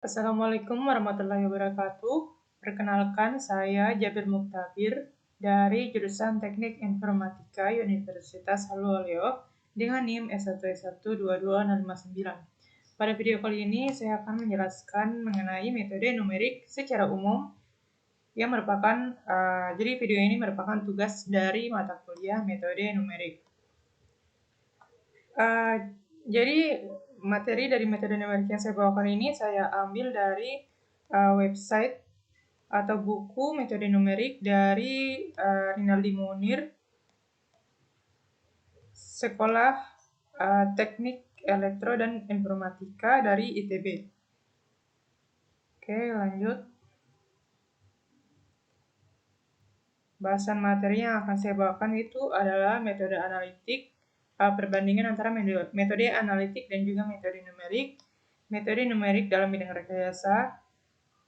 Assalamualaikum warahmatullahi wabarakatuh. Perkenalkan, saya Jabir Muktabir dari jurusan Teknik Informatika Universitas Haluoleo dengan NIM S1S12259. Pada video kali ini, saya akan menjelaskan mengenai metode numerik secara umum yang merupakan, jadi video ini merupakan tugas dari mata kuliah metode numerik. Jadi materi dari metode numerik yang saya bawakan ini saya ambil dari website atau buku metode numerik dari Rinaldi Munir, Sekolah Teknik Elektro dan Informatika dari ITB. Oke, lanjut. Bahasan materi yang akan saya bawakan itu adalah metode analitik, perbandingan antara metode analitik dan juga metode numerik dalam bidang rekayasa.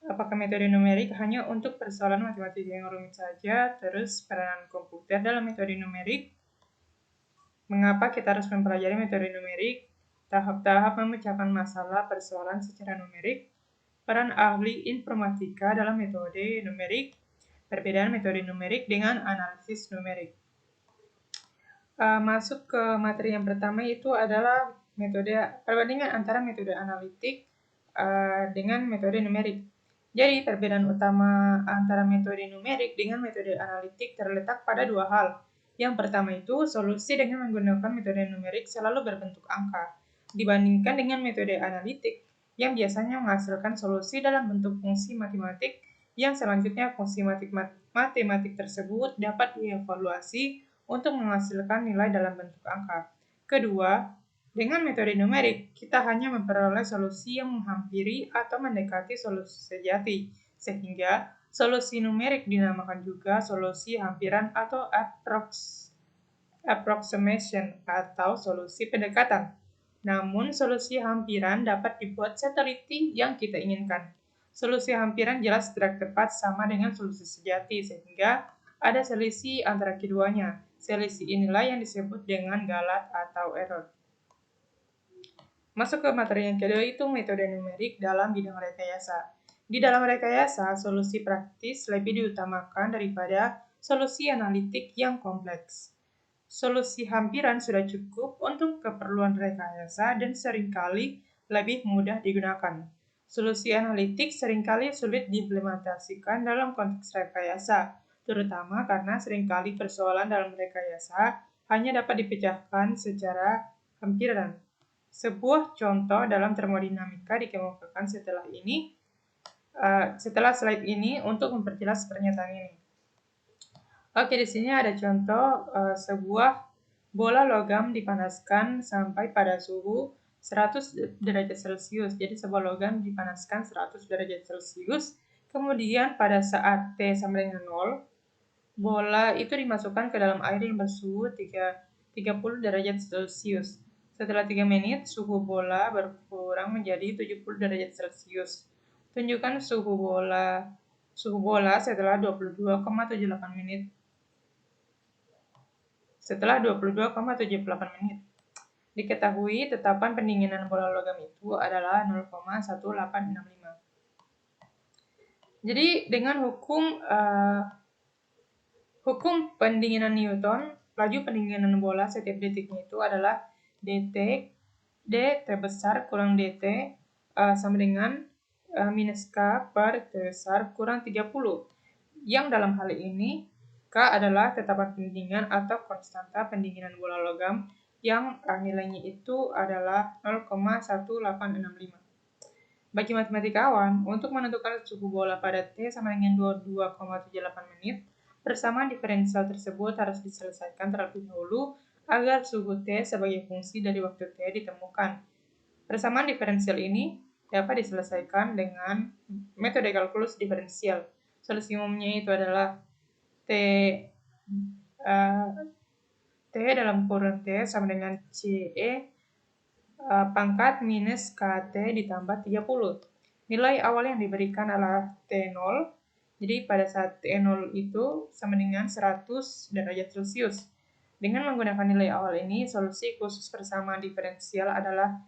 Apakah metode numerik hanya untuk persoalan matematika yang rumit saja, terus peranan komputer dalam metode numerik, mengapa kita harus mempelajari metode numerik, tahap-tahap memecahkan masalah persoalan secara numerik, peran ahli informatika dalam metode numerik, perbedaan metode numerik dengan analisis numerik. Masuk ke materi yang pertama itu adalah metode perbandingan antara metode analitik dengan metode numerik. Jadi, perbedaan utama antara metode numerik dengan metode analitik terletak pada dua hal. Yang pertama itu, solusi dengan menggunakan metode numerik selalu berbentuk angka, dibandingkan dengan metode analitik yang biasanya menghasilkan solusi dalam bentuk fungsi matematik yang selanjutnya fungsi matematik tersebut dapat dievaluasi untuk menghasilkan nilai dalam bentuk angka. Kedua, dengan metode numerik, kita hanya memperoleh solusi yang menghampiri atau mendekati solusi sejati, sehingga solusi numerik dinamakan juga solusi hampiran atau approximation atau solusi pendekatan. Namun, solusi hampiran dapat dibuat seteliti yang kita inginkan. Solusi hampiran jelas tidak tepat sama dengan solusi sejati, sehingga ada selisih antara keduanya. Selisih inilah yang disebut dengan galat atau error. Masuk ke materi yang kedua itu metode numerik dalam bidang rekayasa. Di dalam rekayasa, solusi praktis lebih diutamakan daripada solusi analitik yang kompleks. Solusi hampiran sudah cukup untuk keperluan rekayasa dan seringkali lebih mudah digunakan. Solusi analitik seringkali sulit diimplementasikan dalam konteks rekayasa, terutama karena seringkali persoalan dalam rekayasa hanya dapat dipecahkan secara hampiran. Sebuah contoh dalam termodinamika dikemukakan setelah slide ini untuk memperjelas pernyataan ini. Oke, di sini ada contoh sebuah bola logam dipanaskan sampai pada suhu 100 derajat Celcius. Jadi sebuah logam dipanaskan 100 derajat Celcius. Kemudian pada saat T sama dengan 0, bola itu dimasukkan ke dalam air yang bersuhu 30 derajat Celcius. Setelah 3 menit, suhu bola berkurang menjadi 70 derajat Celcius. Tunjukkan suhu bola setelah 22,78 menit. Setelah 22,78 menit. Diketahui tetapan pendinginan bola logam itu adalah 0,1865. Jadi dengan hukum pendinginan Newton, laju pendinginan bola setiap detiknya itu adalah dt besar kurang dt sama dengan minus k per t besar kurang 30. Yang dalam hal ini K adalah tetapan pendinginan atau konstanta pendinginan bola logam yang nilainya itu adalah 0,1865. Bagi matematikawan, untuk menentukan suhu bola pada T sama dengan 22,78 menit, persamaan diferensial tersebut harus diselesaikan terlebih dahulu agar suhu T sebagai fungsi dari waktu T ditemukan. Persamaan diferensial ini dapat diselesaikan dengan metode kalkulus diferensial. Solusi umumnya itu adalah T dalam kurung T sama dengan CE pangkat minus KT ditambah 30. Nilai awal yang diberikan adalah T0. Jadi pada saat T0 itu sama dengan 100 derajat Celcius. Dengan menggunakan nilai awal ini, solusi khusus persamaan diferensial adalah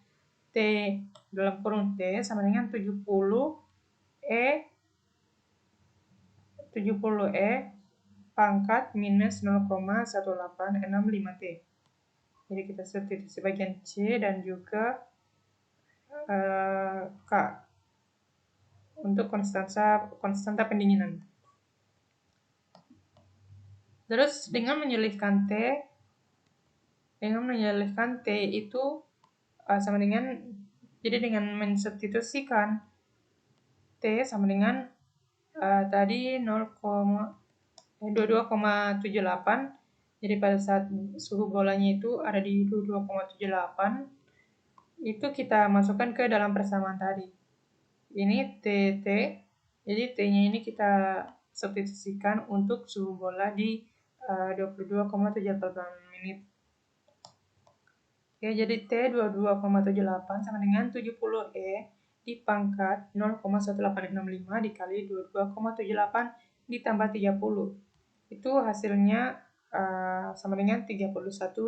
T dalam kurung T sama dengan 70E pangkat minus 0,1865 T. Jadi kita substitusi bagian C dan juga K untuk konstanta pendinginan. Terus dengan menyelipkan T itu sama dengan, jadi dengan mensubstitusikan T sama dengan tadi 22,78. Jadi pada saat suhu bolanya itu ada di 22,78, itu kita masukkan ke dalam persamaan tadi. Ini TT, jadi T-nya ini kita substitusikan untuk suhu bola di 22,78 menit. Oke, jadi T 22,78 sama dengan 70E dipangkat 0,1865 dikali 22,78 ditambah 30. Itu hasilnya sama dengan 31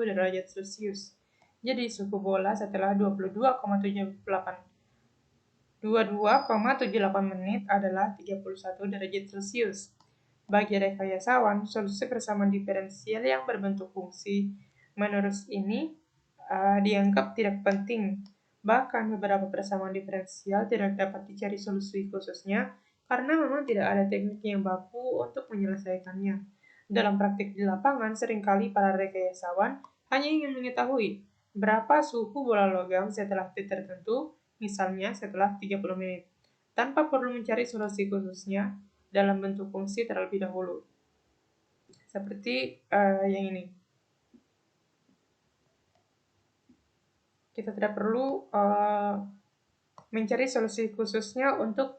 derajat Celcius. Jadi suhu bola setelah 22,78 menit adalah 31 derajat Celcius. Bagi rekayasawan, solusi persamaan diferensial yang berbentuk fungsi menurut ini dianggap tidak penting. Bahkan beberapa persamaan diferensial tidak dapat dicari solusi khususnya karena memang tidak ada teknik yang baku untuk menyelesaikannya. Dalam praktik di lapangan, seringkali para rekayasawan hanya ingin mengetahui berapa suhu bola logam setelah T tertentu, misalnya setelah 30 menit, tanpa perlu mencari solusi khususnya dalam bentuk fungsi terlebih dahulu. Seperti yang ini. Kita tidak perlu mencari solusi khususnya untuk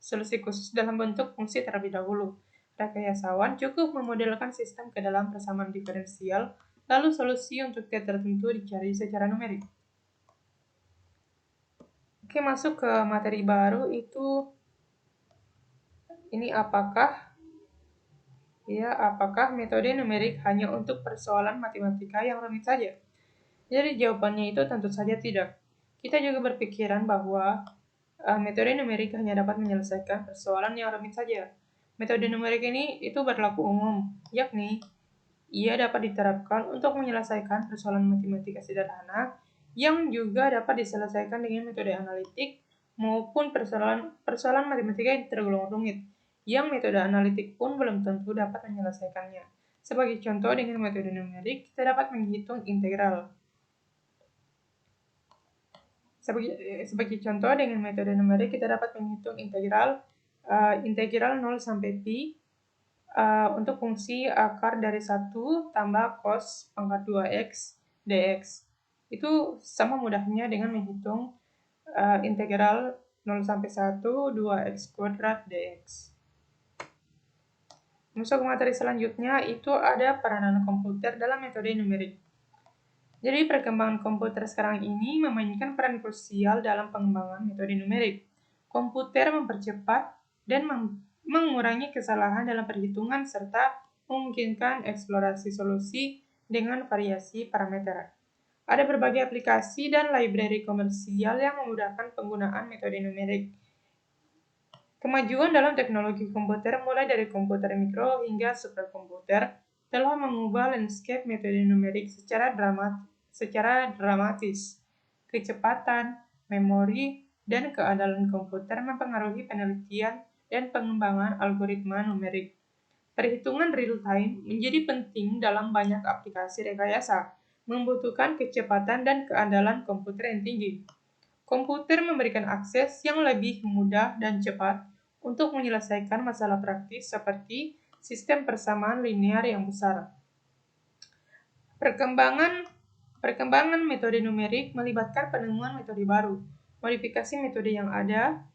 solusi khusus dalam bentuk fungsi terlebih dahulu. Rekayasawan cukup memodelkan sistem ke dalam persamaan diferensial, lalu solusi untuk T tertentu dicari secara numerik. Oke, masuk ke materi baru itu, ini apakah metode numerik hanya untuk persoalan matematika yang rumit saja? Jadi jawabannya itu tentu saja tidak. Kita juga berpikiran bahwa metode numerik hanya dapat menyelesaikan persoalan yang rumit saja. Metode numerik ini itu berlaku umum, yakni ia dapat diterapkan untuk menyelesaikan persoalan matematika sederhana yang juga dapat diselesaikan dengan metode analitik maupun persoalan matematika yang tergolong rumit, yang metode analitik pun belum tentu dapat menyelesaikannya. Sebagai contoh, dengan metode numerik, kita dapat menghitung integral. Sebagai contoh, dengan metode numerik kita dapat menghitung integral 0 sampai pi untuk fungsi akar dari 1 tambah cos pangkat 2x dx. Itu sama mudahnya dengan menghitung integral 0 sampai 1 2x kuadrat dx. Masuk ke materi selanjutnya, itu ada peranan komputer dalam metode numerik. Jadi perkembangan komputer sekarang ini memainkan peran krusial dalam pengembangan metode numerik. Komputer mempercepat dan mengurangi kesalahan dalam perhitungan serta memungkinkan eksplorasi solusi dengan variasi parameter. Ada berbagai aplikasi dan library komersial yang memudahkan penggunaan metode numerik. Kemajuan dalam teknologi komputer mulai dari komputer mikro hingga superkomputer telah mengubah landscape metode numerik secara dramatis. Kecepatan, memori, dan keandalan komputer mempengaruhi penelitian dan pengembangan algoritma numerik. Perhitungan real-time menjadi penting dalam banyak aplikasi rekayasa, membutuhkan kecepatan dan keandalan komputer yang tinggi. Komputer memberikan akses yang lebih mudah dan cepat untuk menyelesaikan masalah praktis seperti sistem persamaan linear yang besar. Perkembangan metode numerik melibatkan penemuan metode baru, modifikasi metode yang ada,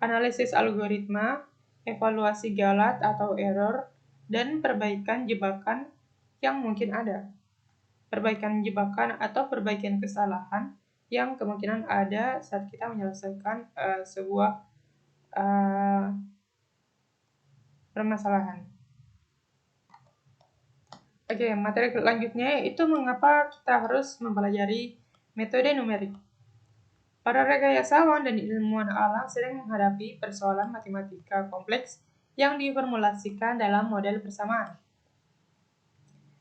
analisis algoritma, evaluasi galat atau error, dan perbaikan jebakan yang mungkin ada. Perbaikan jebakan atau perbaikan kesalahan yang kemungkinan ada saat kita menyelesaikan sebuah permasalahan. Oke, materi selanjutnya itu mengapa kita harus mempelajari metode numerik. Para rekayasawan dan ilmuwan alam sering menghadapi persoalan matematika kompleks yang diformulasikan dalam model persamaan.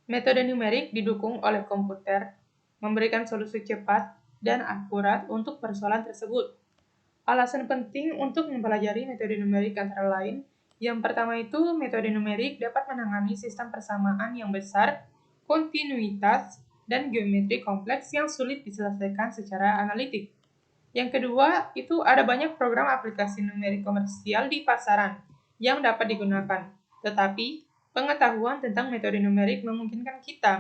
Metode numerik didukung oleh komputer, memberikan solusi cepat dan akurat untuk persoalan tersebut. Alasan penting untuk mempelajari metode numerik antara lain, yang pertama itu metode numerik dapat menangani sistem persamaan yang besar, kontinuitas, dan geometri kompleks yang sulit diselesaikan secara analitik. Yang kedua, itu ada banyak program aplikasi numerik komersial di pasaran yang dapat digunakan. Tetapi, pengetahuan tentang metode numerik memungkinkan kita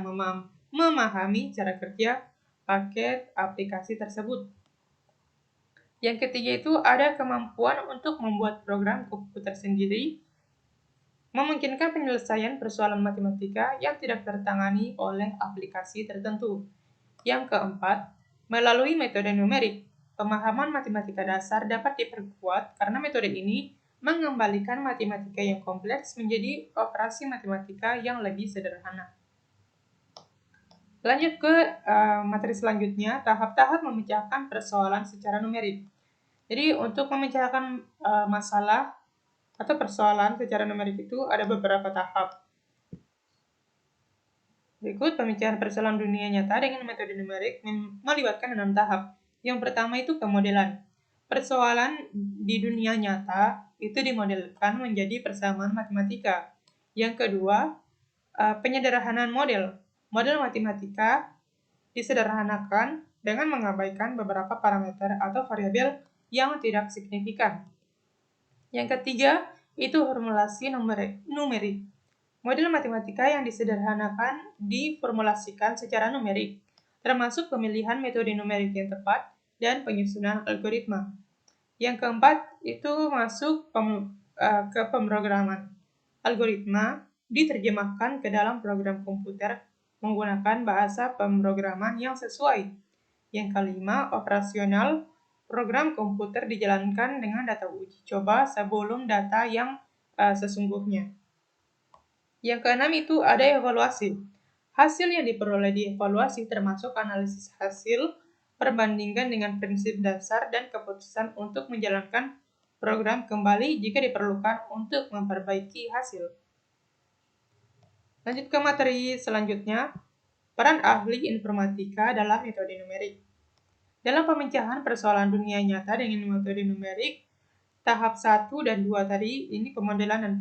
memahami cara kerja paket aplikasi tersebut. Yang ketiga itu ada kemampuan untuk membuat program komputer sendiri, memungkinkan penyelesaian persoalan matematika yang tidak tertangani oleh aplikasi tertentu. Yang keempat, melalui metode numerik, pemahaman matematika dasar dapat diperkuat karena metode ini mengembalikan matematika yang kompleks menjadi operasi matematika yang lebih sederhana. Lanjut ke materi selanjutnya, tahap-tahap memecahkan persoalan secara numerik. Jadi untuk memecahkan masalah atau persoalan secara numerik itu ada beberapa tahap. Berikut pemecahan persoalan dunia nyata dengan metode numerik melibatkan 6 tahap. Yang pertama itu pemodelan. Persoalan di dunia nyata itu dimodelkan menjadi persamaan matematika. Yang kedua, penyederhanaan model. Model matematika disederhanakan dengan mengabaikan beberapa parameter atau variabel yang tidak signifikan. Yang ketiga, itu formulasi numerik. Model matematika yang disederhanakan diformulasikan secara numerik, termasuk pemilihan metode numerik yang tepat dan penyusunan algoritma. Yang keempat, itu masuk ke pemrograman. Algoritma diterjemahkan ke dalam program komputer menggunakan bahasa pemrograman yang sesuai. Yang kelima, operasional. Program komputer dijalankan dengan data uji coba sebelum data yang sesungguhnya. Yang keenam itu ada evaluasi. Hasil yang diperoleh dievaluasi termasuk analisis hasil, perbandingan dengan prinsip dasar, dan keputusan untuk menjalankan program kembali jika diperlukan untuk memperbaiki hasil. Lanjut ke materi selanjutnya, peran ahli informatika dalam metode numerik. Dalam pemecahan persoalan dunia nyata dengan metode numerik, tahap 1 dan 2 tadi, ini pemodelan dan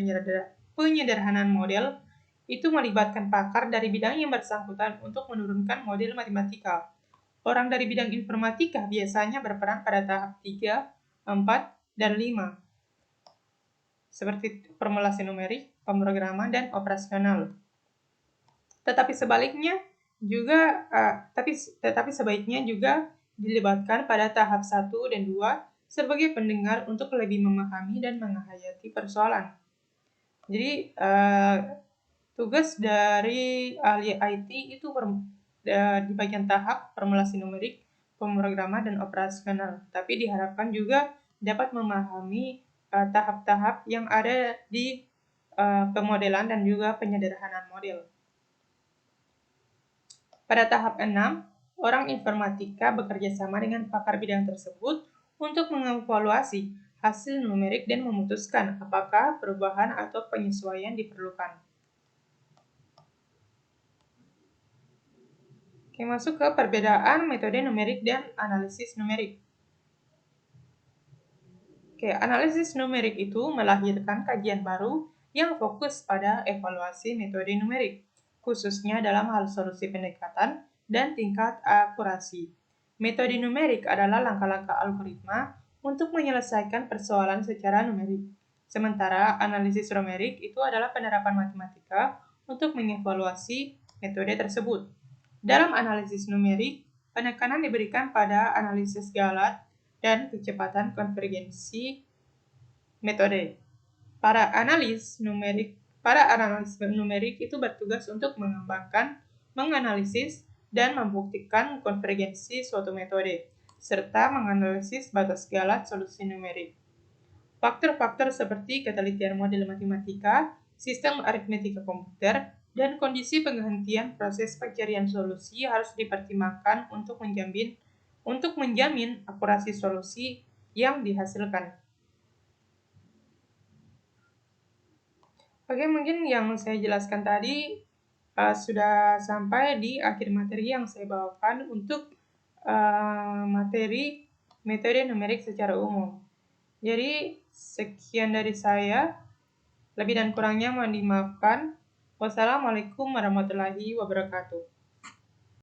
penyederhanaan model, itu melibatkan pakar dari bidang yang bersangkutan untuk menurunkan model matematika. Orang dari bidang informatika biasanya berperan pada tahap 3, 4, dan 5, seperti formulasi numerik, pemrograman, dan operasional. Tetapi sebaiknya juga dilibatkan pada tahap 1 dan 2 sebagai pendengar untuk lebih memahami dan menghayati persoalan. Jadi, tugas dari ahli IT itu di bagian tahap formulasi numerik, pemrograman, dan operasional. Tapi diharapkan juga dapat memahami tahap-tahap yang ada di pemodelan dan juga penyederhanaan model. Pada tahap 6, orang informatika bekerja sama dengan pakar bidang tersebut untuk mengevaluasi hasil numerik dan memutuskan apakah perubahan atau penyesuaian diperlukan. Oke, masuk ke perbedaan metode numerik dan analisis numerik. Oke, analisis numerik itu melahirkan kajian baru yang fokus pada evaluasi metode numerik, khususnya dalam hal solusi pendekatan dan tingkat akurasi. Metode numerik adalah langkah-langkah algoritma untuk menyelesaikan persoalan secara numerik. Sementara analisis numerik itu adalah penerapan matematika untuk mengevaluasi metode tersebut. Dalam analisis numerik, penekanan diberikan pada analisis galat dan kecepatan konvergensi metode. Para analis numerik itu bertugas untuk mengembangkan, menganalisis, dan membuktikan konvergensi suatu metode, serta menganalisis batas galat solusi numerik. Faktor-faktor seperti ketelitian model matematika, sistem aritmetika komputer, dan kondisi penghentian proses pencarian solusi harus dipertimbangkan untuk untuk menjamin akurasi solusi yang dihasilkan. Oke, mungkin yang saya jelaskan tadi sudah sampai di akhir materi yang saya bawakan untuk materi metode numerik secara umum. Jadi, sekian dari saya. Lebih dan kurangnya mohon dimaafkan. Wassalamualaikum warahmatullahi wabarakatuh.